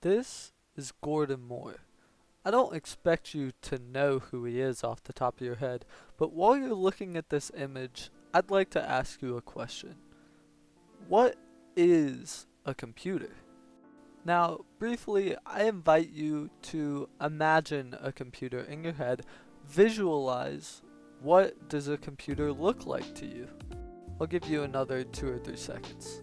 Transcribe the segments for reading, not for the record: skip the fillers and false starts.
This is Gordon Moore. I don't expect you to know who he is off the top of your head, but while you're looking at this image, I'd like to ask you a question. What is a computer? Now, briefly, I invite you to imagine a computer in your head, visualize what does a computer look like to you. I'll give you another 2 or 3 seconds.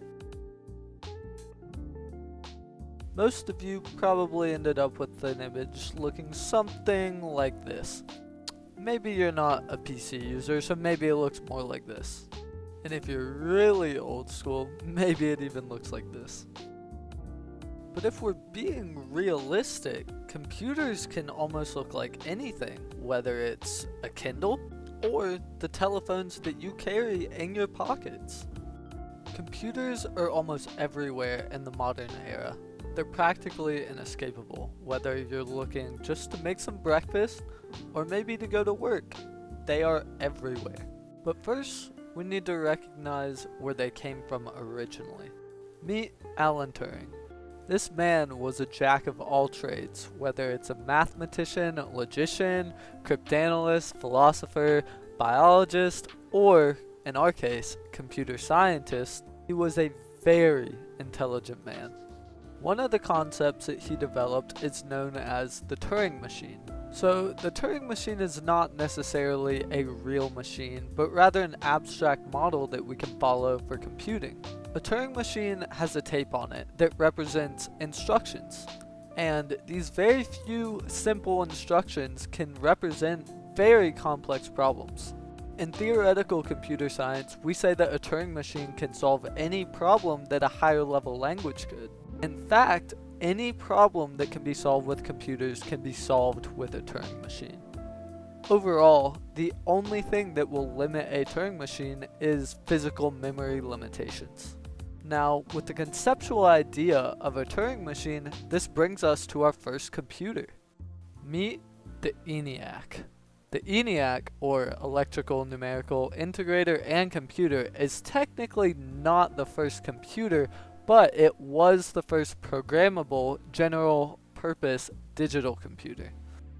Most of you probably ended up with an image looking something like this. Maybe you're not a PC user, so maybe it looks more like this. And if you're really old school, maybe it even looks like this. But if we're being realistic, computers can almost look like anything, whether it's a Kindle or the telephones that you carry in your pockets. Computers are almost everywhere in the modern era. They're practically inescapable, whether you're looking just to make some breakfast or maybe to go to work. They are everywhere. But first, we need to recognize where they came from originally. Meet Alan Turing. This man was a jack of all trades, whether it's a mathematician, logician, cryptanalyst, philosopher, biologist, or, in our case, computer scientist. He was a very intelligent man. One of the concepts that he developed is known as the Turing Machine. So the Turing Machine is not necessarily a real machine, but rather an abstract model that we can follow for computing. A Turing machine has a tape on it that represents instructions, and these very few simple instructions can represent very complex problems. In theoretical computer science, we say that a Turing machine can solve any problem that a higher level language could. In fact, any problem that can be solved with computers can be solved with a Turing machine. Overall, the only thing that will limit a Turing machine is physical memory limitations. Now, with the conceptual idea of a Turing machine, this brings us to our first computer. Meet the Eniac. The Eniac, or Electrical Numerical Integrator and Computer, is technically not the first computer, but it was the first programmable, general-purpose digital computer.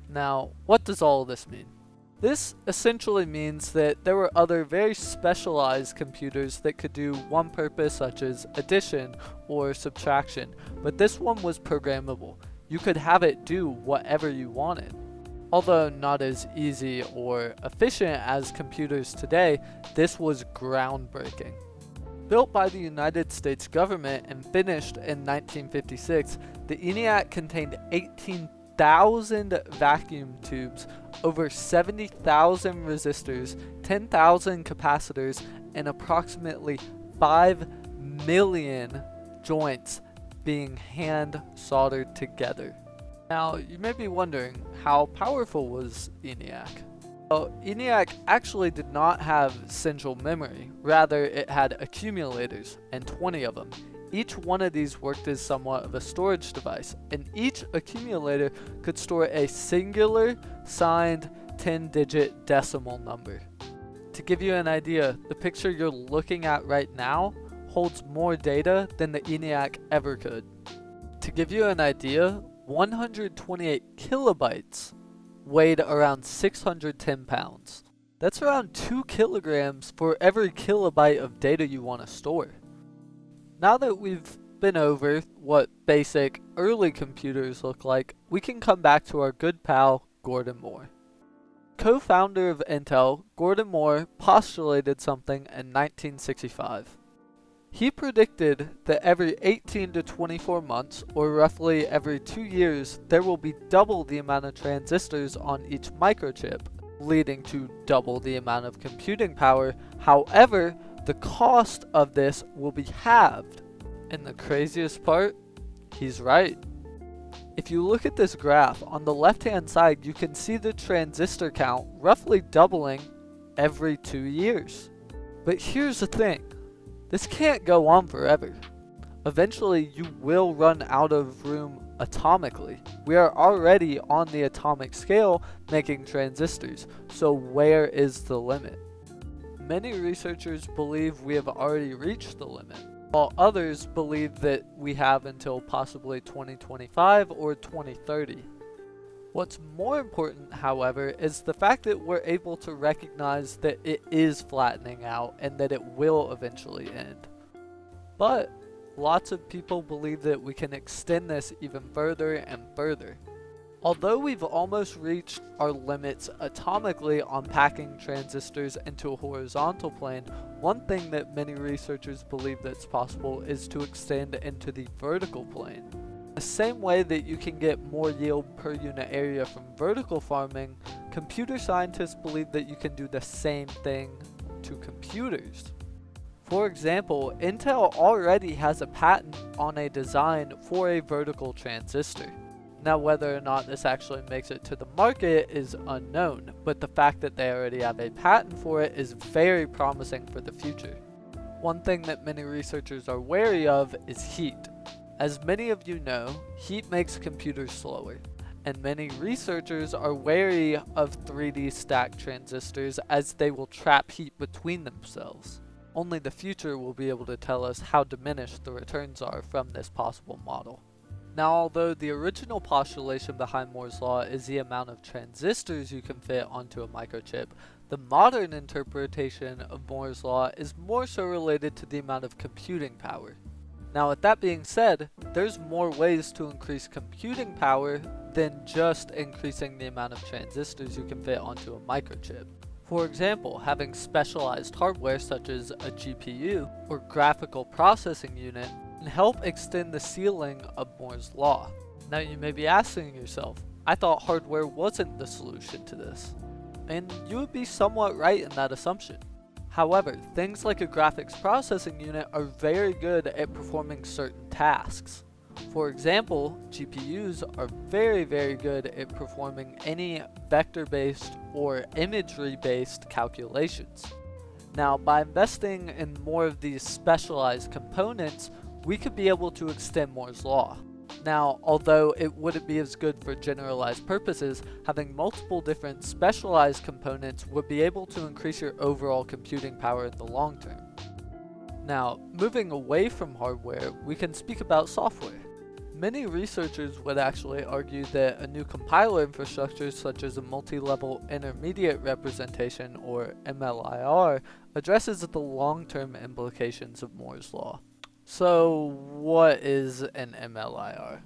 Now, what does all of this mean? This essentially means that there were other very specialized computers that could do one purpose, such as addition or subtraction, but this one was programmable. You could have it do whatever you wanted. Although not as easy or efficient as computers today, this was groundbreaking. Built by the United States government and finished in 1956, the Eniac contained 18,000 vacuum tubes, over 70,000 resistors, 10,000 capacitors, and approximately 5 million joints being hand soldered together. Now, you may be wondering, how powerful was Eniac? Well, Eniac actually did not have central memory, rather it had accumulators, and 20 of them. Each one of these worked as somewhat of a storage device, and each accumulator could store a singular signed 10-digit decimal number. To give you an idea, the picture you're looking at right now holds more data than the Eniac ever could. To give you an idea, 128 kilobytes weighed around 610 pounds. That's around 2 kilograms for every kilobyte of data you want to store. Now that we've been over what basic early computers look like, we can come back to our good pal, Gordon Moore. Co-founder of Intel, Gordon Moore postulated something in 1965. He predicted that every 18 to 24 months, or roughly every 2 years, there will be double the amount of transistors on each microchip, leading to double the amount of computing power. However, the cost of this will be halved. And the craziest part, he's right. If you look at this graph, on the left-hand side, you can see the transistor count roughly doubling every 2 years. But here's the thing. This can't go on forever. Eventually, you will run out of room atomically. We are already on the atomic scale making transistors, so where is the limit? Many researchers believe we have already reached the limit. while others believe that we have until possibly 2025 or 2030. What's more important, however, is the fact that we're able to recognize that it is flattening out and that it will eventually end. But lots of people believe that we can extend this even further and further. Although we've almost reached our limits atomically on packing transistors into a horizontal plane, one thing that many researchers believe that's possible is to extend into the vertical plane. The same way that you can get more yield per unit area from vertical farming, computer scientists believe that you can do the same thing to computers. For example, Intel already has a patent on a design for a vertical transistor. Now, whether or not this actually makes it to the market is unknown, but the fact that they already have a patent for it is very promising for the future. One thing that many researchers are wary of is heat. As many of you know, heat makes computers slower, and many researchers are wary of 3D stacked transistors as they will trap heat between themselves. Only the future will be able to tell us how diminished the returns are from this possible model. Now, although the original postulation behind Moore's law is the amount of transistors you can fit onto a microchip, the modern interpretation of Moore's law is more so related to the amount of computing power. Now, with that being said, there's more ways to increase computing power than just increasing the amount of transistors you can fit onto a microchip. For example, having specialized hardware such as a GPU or graphical processing unit can help extend the ceiling of Moore's law. Now you may be asking yourself, I thought hardware wasn't the solution to this. And you would be somewhat right in that assumption. However, things like a graphics processing unit are very good at performing certain tasks. For example, GPUs are very good at performing any vector-based or imagery-based calculations. Now, by investing in more of these specialized components, we could be able to extend Moore's law. Now, although it wouldn't be as good for generalized purposes, having multiple different specialized components would be able to increase your overall computing power in the long term. Now, moving away from hardware, we can speak about software. Many researchers would actually argue that a new compiler infrastructure such as a multi-level intermediate representation or MLIR addresses the long-term implications of Moore's law. So, what is an MLIR?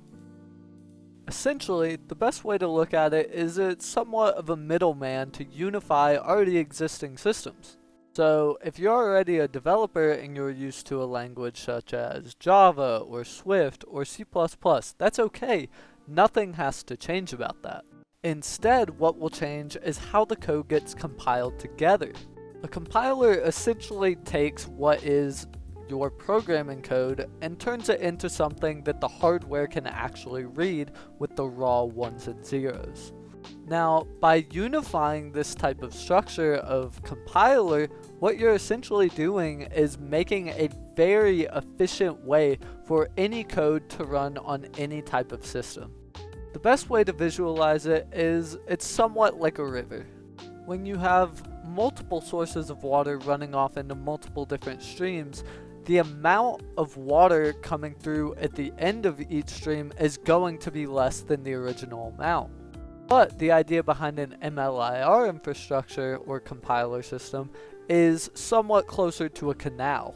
Essentially, the best way to look at it is it's somewhat of a middleman to unify already existing systems. So, if you're already a developer and you're used to a language such as Java or Swift or C++, that's okay. Nothing has to change about that. Instead, what will change is how the code gets compiled together. A compiler essentially takes what is your programming code and turns it into something that the hardware can actually read with the raw ones and zeros. Now, by unifying this type of structure of compiler, what you're essentially doing is making a very efficient way for any code to run on any type of system. The best way to visualize it is it's somewhat like a river. When you have multiple sources of water running off into multiple different streams, the amount of water coming through at the end of each stream is going to be less than the original amount. But the idea behind an MLIR infrastructure or compiler system is somewhat closer to a canal.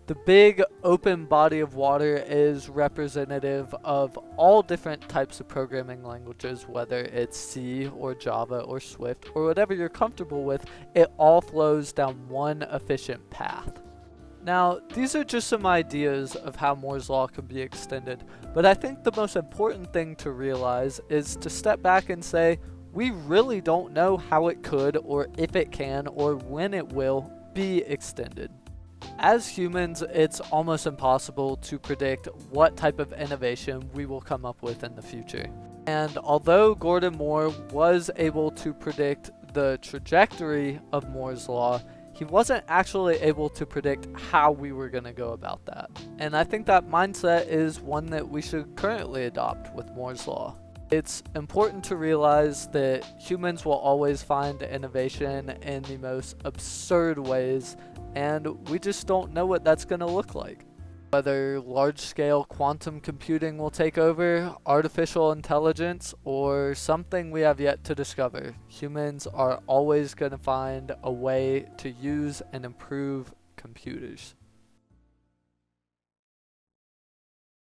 The big open body of water is representative of all different types of programming languages, whether it's C or Java or Swift or whatever you're comfortable with. It all flows down one efficient path. Now, these are just some ideas of how Moore's law can be extended, but I think the most important thing to realize is to step back and say, we really don't know how it could, or if it can, or when it will be extended. As humans, it's almost impossible to predict what type of innovation we will come up with in the future. And although Gordon Moore was able to predict the trajectory of Moore's law, he wasn't actually able to predict how we were going to go about that. And I think that mindset is one that we should currently adopt with Moore's law. It's important to realize that humans will always find innovation in the most absurd ways, and we just don't know what that's going to look like. Whether large-scale quantum computing will take over, artificial intelligence, or something we have yet to discover, humans are always going to find a way to use and improve computers.